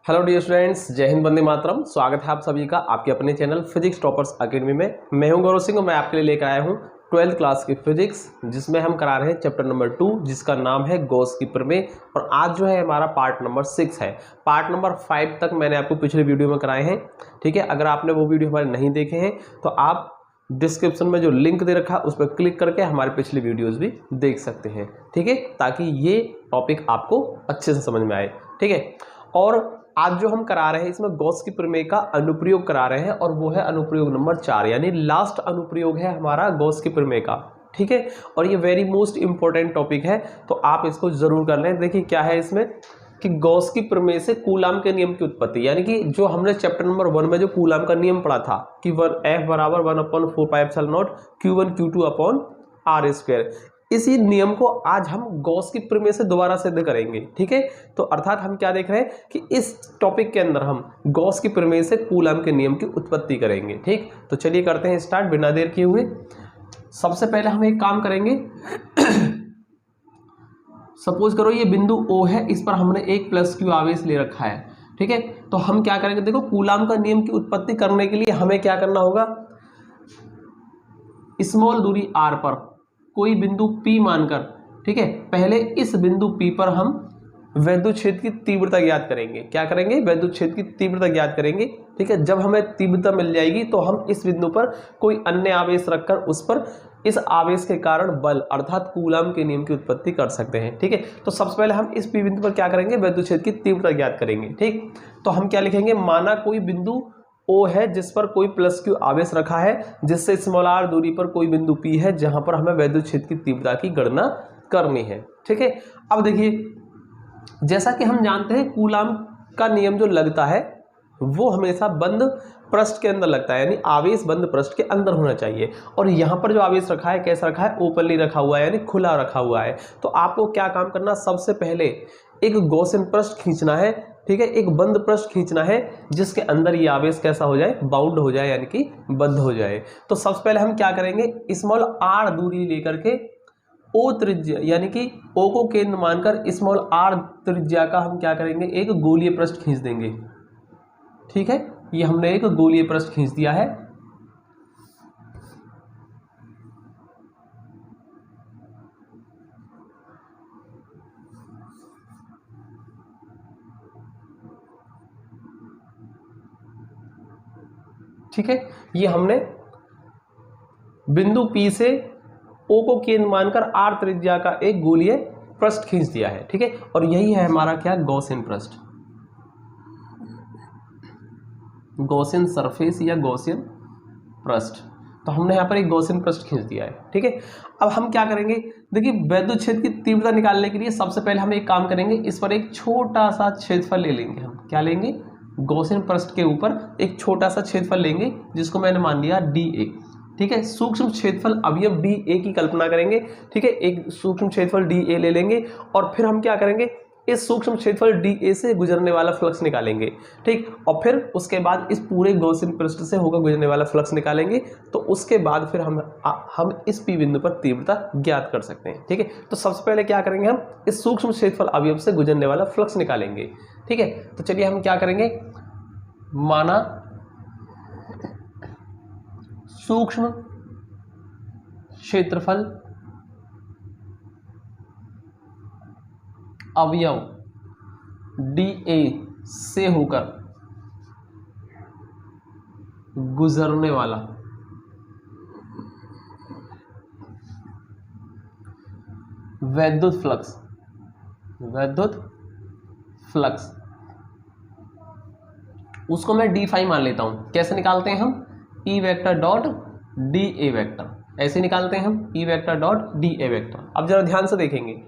Hello dear students, जय हिंद, वंदे मातरम। स्वागत है आप सभी का आपके अपने चैनल फिजिक्स टॉपर्स अकेडमी में। मैं हूं गौरव सिंह और मैं आपके लिए लेकर आया हूं 12th क्लास की फिजिक्स, जिसमें हम करा रहे हैं चैप्टर नंबर 2, जिसका नाम है गॉस की प्रमेय। और आज जो है हमारा पार्ट नंबर 6 है। पार्ट नंबर 5 तक मैंने आपको पिछले वीडियो में कराए हैं, ठीक है। अगर आपने वो वीडियो हमारे नहीं देखे हैं तो आप डिस्क्रिप्शन में जो लिंक दे रखा है उस पर क्लिक करके हमारे पिछले वीडियोस भी देख सकते हैं, ठीक है, ताकि ये टॉपिक आपको अच्छे से समझ में आए, ठीक है। और आज जो हम करा रहे हैं इसमें गॉस की प्रमेय का अनुप्रयोग करा रहे हैं, और वो है अनुप्रयोग नंबर 4, यानी लास्ट अनुप्रयोग है हमारा गॉस की प्रमेय का, ठीक है। और ये वेरी मोस्ट इंपॉर्टेंट टॉपिक है, तो आप इसको जरूर कर लें। देखिए क्या है इसमें कि गॉस की प्रमेय से कूलाम के नियम की उत्पत्ति, यानी कि जो हमने चैप्टर नंबर 1 में जो कूलाम का नियम पढ़ा था कि F बराबर 1/4πε0 Q1 Q2/r², इसी नियम को आज हम गॉस की प्रमेय से दोबारा सिद्ध करेंगे, ठीक है। तो अर्थात हम क्या देख रहे हैं कि इस टॉपिक के अंदर हम गॉस की प्रमेय से कूलाम के नियम की उत्पत्ति करेंगे, ठीक। तो चलिए करते हैं स्टार्ट बिना देर किए हुए। सबसे पहले हम एक काम करेंगे। सपोज करो ये बिंदु O है, इस पर हमने एक +Q आवेश ले रखा है, ठीक है। तो हम क्या करेंगे, देखो कूलाम का नियम की उत्पत्ति करने के लिए हमें क्या करना होगा, स्मॉल दूरी r पर कोई बिंदु P मानकर, ठीक है, पहले इस बिंदु P पर हम वैद्युत क्षेत्र की तीव्रता ज्ञात करेंगे। क्या करेंगे, वैद्युत क्षेत्र की तीव्रता ज्ञात करेंगे, ठीक है। जब हमें तीव्रता मिल जाएगी तो हम इस बिंदु पर कोई अन्य आवेश रखकर उस पर इस आवेश के कारण बल अर्थात कूलाम के नियम की उत्पत्ति कर सकते हैं, ठीक है। तो सबसे पहले हम इस P बिंदु पर क्या करेंगे, वैद्युत क्षेत्र की तीव्रता ज्ञात करेंगे, ठीक। तो हम क्या लिखेंगे, माना कोई बिंदु O है जिस पर कोई +Q आवेश रखा है, जिससे r दूरी पर कोई बिंदु P है जहां पर हमें वैद्युत क्षेत्र की तीव्रता की गणना करनी है, ठीक है। अब देखिए, जैसा कि हम जानते हैं कूलाम का नियम जो लगता है वो हमेशा बंद पृष्ठ के अंदर लगता है, यानी आवेश बंद पृष्ठ के अंदर होना चाहिए। और यहाँ पर जो आवेश रखा है कैसा रखा है, ओपनली रखा हुआ है, यानी खुला रखा हुआ है। तो आपको क्या काम करना, सबसे पहले एक गॉसियन पृष्ठ खींचना है, ठीक है, एक बंद पृष्ठ खींचना है जिसके अंदर ये आवेश कैसा हो जाए, बाउंड हो जाए, यानी कि बंद हो जाए। तो सबसे पहले हम क्या करेंगे, स्मॉल r दूरी लेकर के O त्रिज्या, यानी कि O को केंद्र मानकर स्मॉल r त्रिज्या का हम क्या करेंगे, एक गोलीय पृष्ठ खींच देंगे, ठीक है। ये हमने एक गोलीय पृष्ठ खींच दिया है। ठीक है, ये हमने बिंदु P से O को केंद्र मानकर r त्रिज्या का एक गोलीय पृष्ठ खींच दिया है, ठीक है। और यही है हमारा क्या, गॉसियन पृष्ठ, गॉसियन सरफेस या गॉसियन पृष्ठ। तो हमने यहाँ पर एक गॉसियन पृष्ठ खींच दिया है, ठीक है। अब हम क्या करेंगे, देखिए वैद्युत क्षेत्र की तीव्रता निकालने के लिए सबसे पहले हम एक काम करेंगे, इस पर एक छोटा सा क्षेत्रफल ले लेंगे। हम क्या लेंगे, गॉसियन पृष्ठ के ऊपर एक छोटा सा क्षेत्रफल लेंगे जिसको मैंने मान लिया dA, ठीक है। सूक्ष्म क्षेत्रफल अवयव dA की कल्पना करेंगे, ठीक है। एक सूक्ष्म क्षेत्रफल dA ले लेंगे और फिर हम क्या करेंगे, इस सूक्ष्म क्षेत्रफल dA से गुजरने वाला फ्लक्स निकालेंगे, ठीक। और फिर उसके बाद इस पूरे गॉसियन पृष्ठ से होकर गुजरने वाला फ्लक्स निकालेंगे। तो उसके बाद फिर हम इस P बिंदु पर तीव्रता ज्ञात कर सकते हैं, ठीक है। तो सबसे पहले क्या करेंगे, हम इस सूक्ष्म क्षेत्रफल अवयव से गुजरने वाला फ्लक्स निकालेंगे, ठीक है। तो चलिए हम क्या करेंगे, माना सूक्ष्म क्षेत्रफल अवयव dA से होकर गुजरने वाला वैद्युत फ्लक्स, उसको मैं d मान लेता हूं। कैसे निकालते हैं हम, E vector dot dA vector, ऐसे निकालते हैं हम E vector dot dA vector. अब जरा ध्यान से देखेंगे,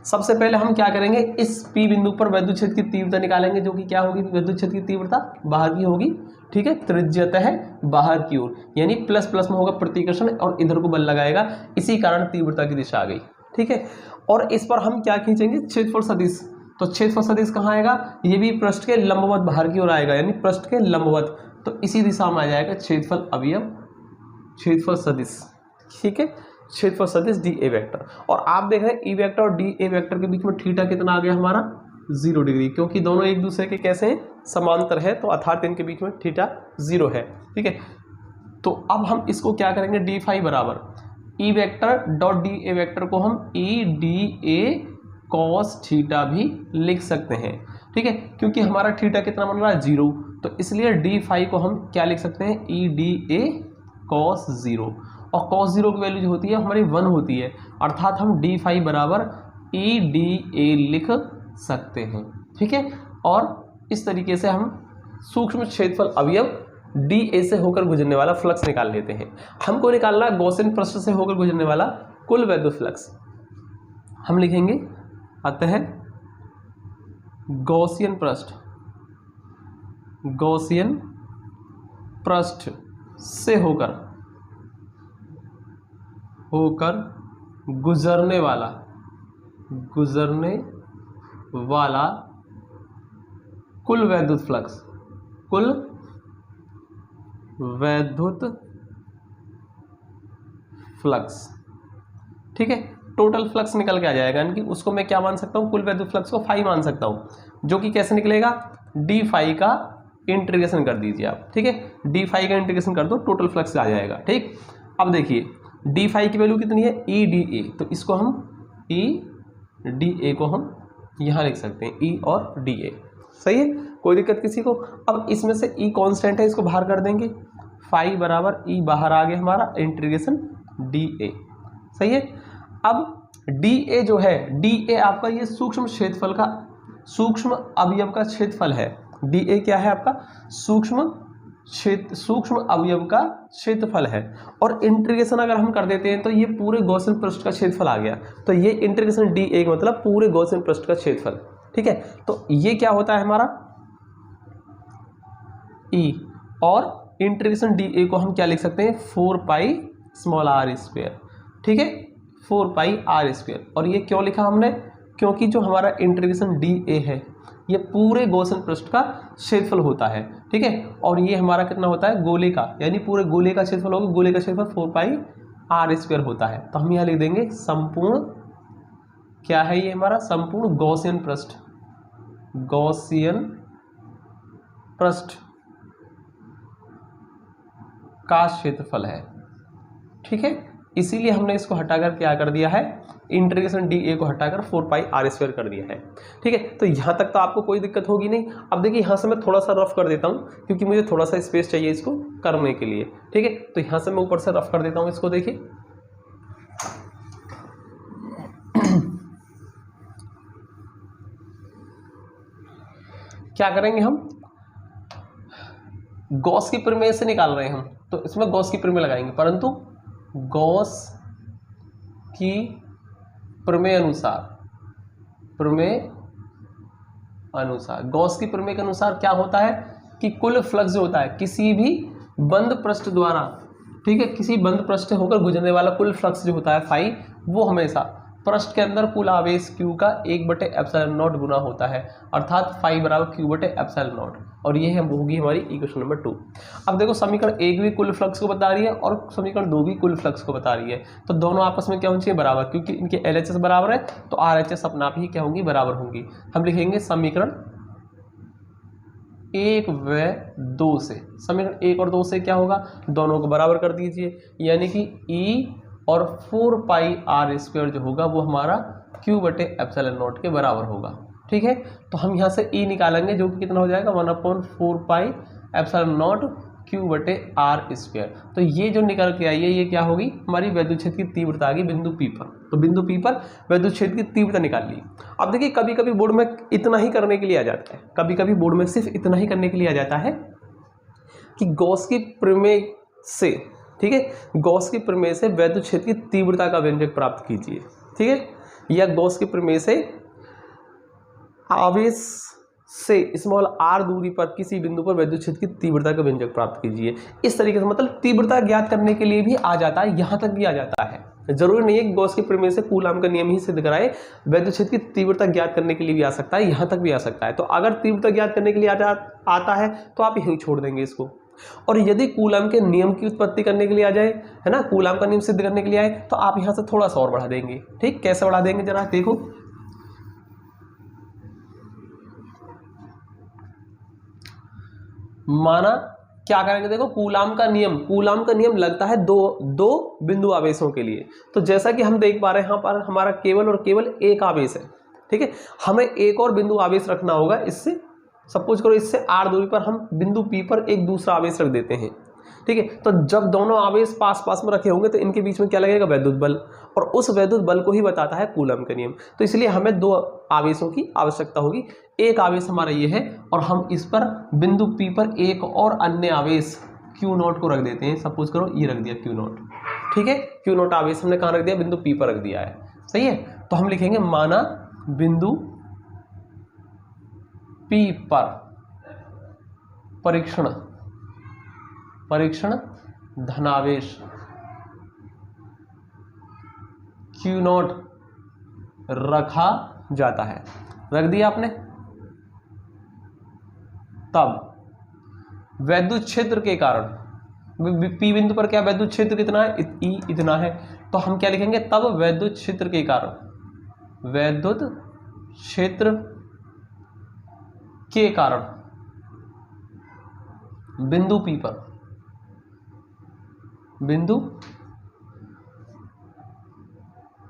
सबसे पहले हम क्या करेंगे, इस P बिंदु पर वैद्युत क्षेत्र की तीव्रता निकालेंगे, जो कि क्या होगी, वैद्युत क्षेत्र की तीव्रता बाहर की होगी, ठीक है, त्रिज्यतः बाहर की ओर, यानी प्लस प्लस में होगा प्रतिकर्षण और इधर को बल लगाएगा, इसी कारण तीव्रता की दिशा आ गई, ठीक है। और इस पर हम क्या खींचेंगे, क्षेत्रफल सदिश। तो क्षेत्रफल सदिश कहाँ आएगा, ये भी पृष्ठ के लंबवत बाहर की ओर आएगा, यानी पृष्ठ के लंबवत, तो इसी दिशा में आ जाएगा क्षेत्रफल अवयव, क्षेत्रफल सदिश, ठीक है, क्षेत्रफल सदिश dA वेक्टर। और आप देख रहे हैं E वेक्टर और dA वेक्टर के बीच में थीटा कितना आ गया हमारा, 0 डिग्री, क्योंकि दोनों एक दूसरे के कैसे हैं, समांतर है, तो अर्थात इनके बीच में थीटा 0 है। ठीक है, तो अब हम इसको क्या करेंगे, डी फाई बराबर E vector dot D A vector को हम E D A cos theta भी लिख सकते हैं। ठीक है, क्योंकि हमारा थीटा कितना बन रहा है, 0, तो इसलिए डी फाई को हम क्या लिख सकते हैं, ई डी ए कॉस 0, और कॉस 0 की वैल्यू जो होती है हमारी 1 होती है, अर्थात हम डी फाई बराबर ई डी ए लिख सकते हैं। ठीक है, और इस तरीके से हम सूक्ष्म क्षेत्रफल अवयव डी ए से होकर गुजरने वाला फ्लक्स निकाल लेते हैं। हमको निकालना है गॉसियन पृष्ठ से होकर गुजरने वाला कुल वैद्युत फ्लक्स। हम लिखेंगे अतः गॉसियन पृष्ठ से होकर गुजरने वाला कुल वैद्युत फ्लक्स। ठीक है, टोटल फ्लक्स निकल के आ जाएगा, यानी कि उसको मैं क्या मान सकता हूँ, कुल वैद्युत फ्लक्स को फाई मान सकता हूँ, जो कि कैसे निकलेगा, डी फाई का इंटीग्रेशन कर दीजिए आप। ठीक है, डी फाई का इंटीग्रेशन कर दो, टोटल फ्लक्स आ जाएगा। ठीक, अब देखिए डी फाई की वैल्यू कितनी है, ई डी ए, तो इसको हम ई डी ए को हम यहाँ लिख सकते हैं, ई और डी ए। सही है, कोई दिक्कत किसी को। अब इसमें से ई कांस्टेंट है, इसको बाहर कर देंगे, फाई बराबर ई बाहर आ गया हमारा, इंटीग्रेशन डी ए। सही है, अब डी ए जो है, डी ए आपका ये सूक्ष्म क्षेत्रफल का, सूक्ष्म अवयव का क्षेत्रफल है। डी ए क्या है आपका, सूक्ष्म अवयव का क्षेत्रफल है, और इंटीग्रेशन अगर हम कर देते हैं तो ये पूरे गॉसियन पृष्ठ का क्षेत्रफल आ गया, तो ये इंटीग्रेशन डी ए मतलब पूरे गॉसियन पृष्ठ का क्षेत्रफल। ठीक है, तो ये क्या होता है हमारा ई, और इंटीग्रेशन डी ए को हम क्या लिख सकते हैं, 4 पाई स्मॉल आर स्क्वायर। ठीक है, 4 पाई आर स्क्वायर। और ये क्यों लिखा हमने, क्योंकि जो हमारा इंटीग्रेशन डी ए है ये पूरे गॉसियन पृष्ठ का क्षेत्रफल होता है। ठीक है, और ये हमारा कितना होता है, गोले का, यानी पूरे गोले का क्षेत्रफल होगा, गोले का क्षेत्रफल 4 पाई आर स्क्वायर होता है। तो हम यहाँ लिख देंगे संपूर्ण, क्या है ये हमारा, संपूर्ण गॉसियन पृष्ठ का क्षेत्रफल है। ठीक है, इसीलिए हमने इसको हटाकर क्या कर दिया है, इंटीग्रेशन डी ए को हटाकर 4 पाई आर स्क्वायर कर दिया है। ठीक है, तो यहाँ तक तो आपको कोई दिक्कत होगी नहीं। अब देखिए यहाँ से मैं थोड़ा सा रफ कर देता हूँ, क्योंकि मुझे थोड़ा सा स्पेस चाहिए इसको करने के लिए। ठीक है, तो यहाँ से मैं ऊपर से रफ कर देता हूँ इसको। देखिए क्या करेंगे, हम गॉस की प्रमेय से निकाल रहे हैं हम, तो इसमें गॉस की प्रमेय लगाएंगे, परंतु गॉस की प्रमेय अनुसार गॉस की प्रमेय के अनुसार क्या होता है कि कुल फ्लक्स जो होता है किसी भी बंद पृष्ठ द्वारा, ठीक है, किसी बंद पृष्ठ से होकर गुजरने वाला कुल फ्लक्स जो होता है फाई, वो हमेशा पृष्ठ के अंदर कुल आवेश Q का 1/ε0 गुना होता है, अर्थात फाई बराबर Q/ε0, और ये होगी हमारी इक्वेशन नंबर 2। अब देखो समीकरण 1 भी कुल फ्लक्स को बता रही है और समीकरण 2 भी कुल फ्लक्स को बता रही है, तो दोनों आपस में क्या होनी चाहिए, बराबर, क्योंकि इनके LHS बराबर है तो RHS अपना आप ही क्या होंगी, बराबर होंगी। हम लिखेंगे समीकरण 1 व 2 से, समीकरण 1 और 2 से क्या होगा, दोनों को बराबर कर दीजिए, यानी कि E और 4 पाई आर स्क्वायर जो होगा वो हमारा Q/ε0 के बराबर होगा। ठीक है, तो हम यहाँ से E निकालेंगे, जो कि कितना हो जाएगा, 1/4 पाई ε0 Q/r स्क्वायर। तो ये जो निकल के आई है ये क्या होगी, हमारी वैद्युत क्षेत्र की तीव्रता आ गई बिंदु P पर। तो बिंदु P पर वैद्युत क्षेत्र की तीव्रता निकाल ली। अब देखिए कभी कभी बोर्ड में इतना ही करने के लिए आ जाता है, कभी कभी बोर्ड में सिर्फ इतना ही करने के लिए आ जाता है कि गॉस की प्रमेय से, ठीक है, गॉस की प्रमेय से वैद्युत क्षेत्र की तीव्रता का व्यंजक प्राप्त कीजिए। ठीक है, या गॉस की प्रमेय से आवेश से स्मॉल r दूरी पर किसी बिंदु पर वैद्युत क्षेत्र की तीव्रता का व्यंजक प्राप्त कीजिए। इस तरीके से मतलब तीव्रता ज्ञात करने के लिए भी आ जाता है, यहाँ तक भी आ जाता है। जरूरी नहीं है कि गॉस की प्रमेय से कूलाम का नियम ही सिद्ध कराए, वैद्युत क्षेत्र की तीव्रता ज्ञात करने के लिए भी आ सकता है, यहाँ तक भी आ सकता है। तो अगर तीव्रता ज्ञात करने के लिए आता है तो आप यहीं छोड़ देंगे इसको। और यदि कूलाम के नियम की उत्पत्ति करने के लिए आ जाए, है ना, कूलाम का नियम सिद्ध करने के लिए आए, तो आप यहाँ से थोड़ा सा और बढ़ा देंगे। ठीक, कैसे बढ़ा देंगे जरा देखो, माना क्या करेंगे, देखो कूलाम का नियम लगता है दो बिंदु आवेशों के लिए। तो जैसा कि हम देख पा रहे हैं यहाँ पर हमारा केवल और केवल एक आवेश है, ठीक है। हमें एक और बिंदु आवेश रखना होगा, इससे सपोज करो इससे r दूरी पर हम बिंदु P पर एक दूसरा आवेश रख देते हैं, ठीक है। तो जब दोनों आवेश पास पास में रखे होंगे तो इनके बीच में क्या लगेगा, वैद्युत बल, और उस वैद्युत बल को ही बताता है कूलम का नियम। तो इसलिए हमें दो आवेशों की आवश्यकता होगी। एक आवेश हमारा ये है और हम इस पर बिंदु P पर एक और अन्य आवेश Q0 को रख देते हैं। सपोज करो ये रख दिया Q0, ठीक है। Q0 आवेश हमने कहाँ रख दिया, बिंदु P पर रख दिया है, सही है। तो हम लिखेंगे माना बिंदु P पर परीक्षण धनावेश Q0 रखा जाता है, रख दिया आपने। तब वैद्युत क्षेत्र के कारण P बिंदु पर क्या वैद्युत क्षेत्र कितना है, E इतना है। तो हम क्या लिखेंगे, तब वैद्युत क्षेत्र के कारण बिंदु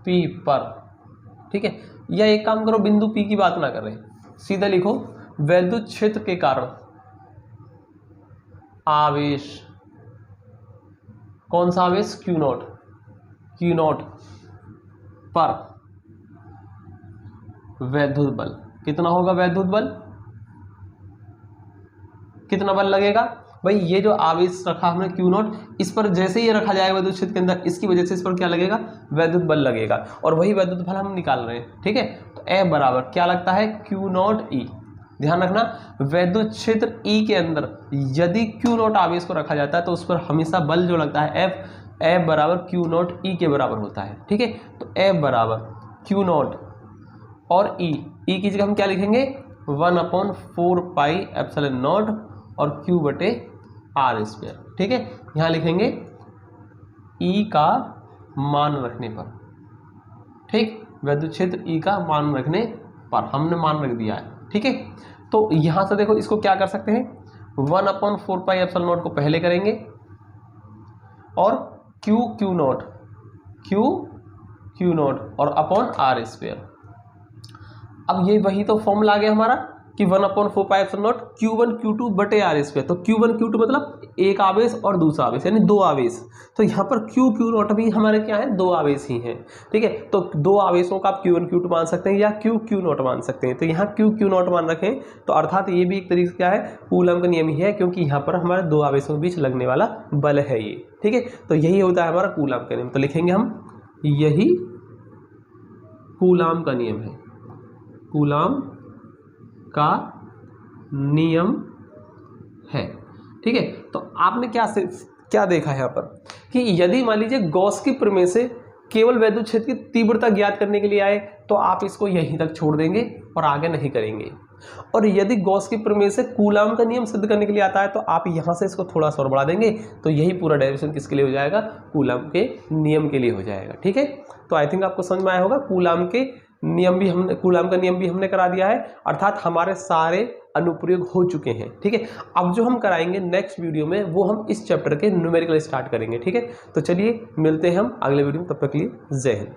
P पर, ठीक है। या एक काम करो, बिंदु P की बात ना कर रहे, सीधा लिखो वैद्युत क्षेत्र के कारण आवेश, कौन सा आवेश, Q0 पर वैद्युत बल कितना होगा, वैद्युत बल कितना बल लगेगा भाई, ये जो आवेश रखा हमने Q0, इस पर जैसे ही रखा जाएगा वैद्युत क्षेत्र के अंदर, इसकी वजह से इस पर क्या लगेगा, वैद्युत बल लगेगा, और वही वैद्युत बल हम निकाल रहे हैं, ठीक है। तो F बराबर क्या लगता है, Q0E। ध्यान रखना, वैद्युत क्षेत्र E के अंदर यदि Q0 आवेश को रखा जाता है तो उस पर हमेशा बल जो लगता है F बराबर Q0E के बराबर होता है, ठीक है। तो F बराबर Q0 और E की जगह हम क्या लिखेंगे, 1/4 पाई एप्सिलॉन नॉट और Q बटे R स्क्वायर, ठीक है। यहाँ लिखेंगे E का मान रखने पर, ठीक, वैद्युत क्षेत्र E का मान रखने पर हमने मान रख दिया है, ठीक है। तो यहाँ से देखो इसको क्या कर सकते हैं, 1/4 पाई एप्सिलॉन नॉट को पहले करेंगे और Q0 और अपॉन R स्क्वायर। अब ये वही तो फॉर्मूला आ गया हमारा कि 1/4 pi epsilon not Q1 Q2 बटे R स्क्वायर। तो Q1 Q2 मतलब एक आवेश और दूसरा आवेश, यानी दो आवेश। तो यहाँ पर Q0 भी हमारे क्या है, दो आवेश ही हैं, ठीक है। तो दो आवेशों का आप Q1 Q2 मान सकते हैं या Q0 मान सकते हैं। तो यहाँ Q0 मान रखें तो अर्थात ये भी एक तरीके से क्या है, कूलम का नियम ही है, क्योंकि यहाँ पर हमारे दो आवेशों के बीच लगने वाला बल है ये, ठीक है। तो यही होता है हमारा कूलम का नियम। तो लिखेंगे हम यही कूलम का नियम है, कूलम का नियम है, ठीक है। तो आपने क्या देखा है यहाँ पर कि यदि मान लीजिए गॉस की प्रमेय से केवल वैद्युत क्षेत्र की तीव्रता ज्ञात करने के लिए आए तो आप इसको यहीं तक छोड़ देंगे और आगे नहीं करेंगे, और यदि गॉस की प्रमेय से कूलम का नियम सिद्ध करने के लिए आता है तो आप यहाँ से इसको थोड़ा सा और बढ़ा देंगे, तो यही पूरा डेरिवेशन किसके लिए हो जाएगा, कूलम के नियम के लिए हो जाएगा, ठीक है। तो आई थिंक आपको समझ में आया होगा, कूलम का नियम भी हमने करा दिया है, अर्थात हमारे सारे अनुप्रयोग हो चुके हैं, ठीक है। अब जो हम कराएंगे नेक्स्ट वीडियो में वो हम इस चैप्टर के न्यूमेरिकल स्टार्ट करेंगे, ठीक है। तो चलिए मिलते हैं हम अगले वीडियो में, तब तक के लिए जय हिंद।